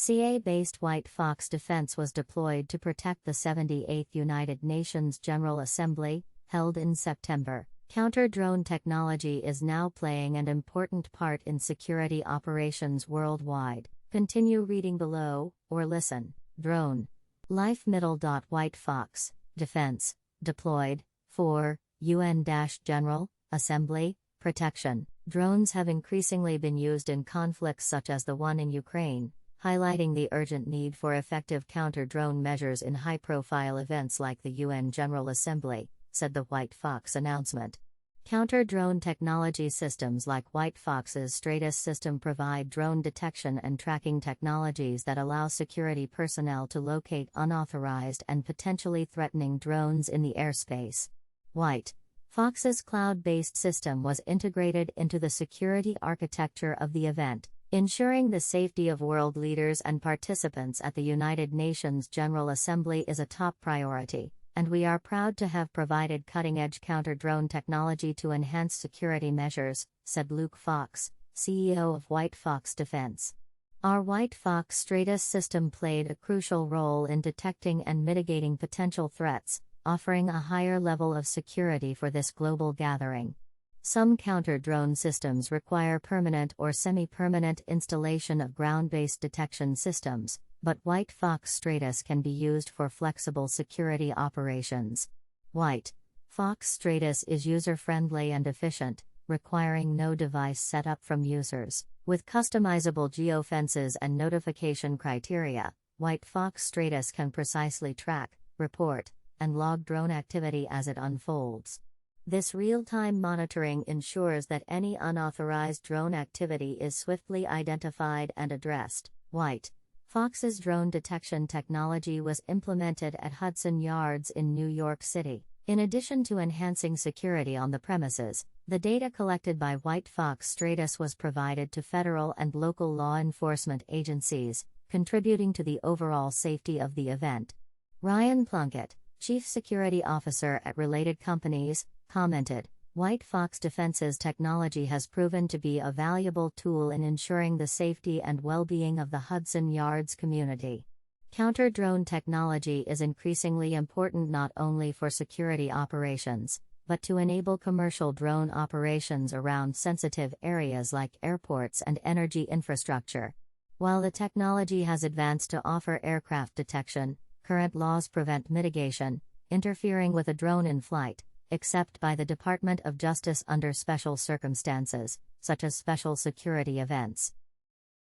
CA-based WhiteFox defense was deployed to protect the 78th United Nations General Assembly, held in September. Counter-drone technology is now playing an important part in security operations worldwide. Continue reading below, or listen. Drone. Life middle. WhiteFox, defense, deployed, for, UN-General Assembly, protection. Drones have increasingly been used in conflicts such as the one in Ukraine, highlighting the urgent need for effective counter-drone measures in high-profile events like the UN General Assembly, said the WhiteFox announcement. Counter-drone technology systems like WhiteFox's Stratus system provide drone detection and tracking technologies that allow security personnel to locate unauthorized and potentially threatening drones in the airspace. WhiteFox's cloud-based system was integrated into the security architecture of the event, ensuring the safety of world leaders and participants at the United Nations General Assembly is a top priority, and we are proud to have provided cutting-edge counter-drone technology to enhance security measures, said Luke Fox, CEO of WhiteFox Defense. Our WhiteFox Stratus system played a crucial role in detecting and mitigating potential threats, offering a higher level of security for this global gathering. Some counter-drone systems require permanent or semi-permanent installation of ground-based detection systems, but WhiteFox Stratus can be used for flexible security operations. WhiteFox Stratus is user-friendly and efficient, requiring no device setup from users. With customizable geofences and notification criteria, WhiteFox Stratus can precisely track, report, and log drone activity as it unfolds. This real-time monitoring ensures that any unauthorized drone activity is swiftly identified and addressed. WhiteFox's drone detection technology was implemented at Hudson Yards in New York City. In addition to enhancing security on the premises, the data collected by WhiteFox Stratus was provided to federal and local law enforcement agencies, contributing to the overall safety of the event. Ryan Plunkett, Chief Security Officer at Related Companies, commented, WhiteFox Defense's technology has proven to be a valuable tool in ensuring the safety and well-being of the Hudson Yards community. Counter-drone technology is increasingly important not only for security operations, but to enable commercial drone operations around sensitive areas like airports and energy infrastructure. While the technology has advanced to offer aircraft detection, current laws prevent mitigation, interfering with a drone in flight, except by the Department of Justice under special circumstances, such as special security events.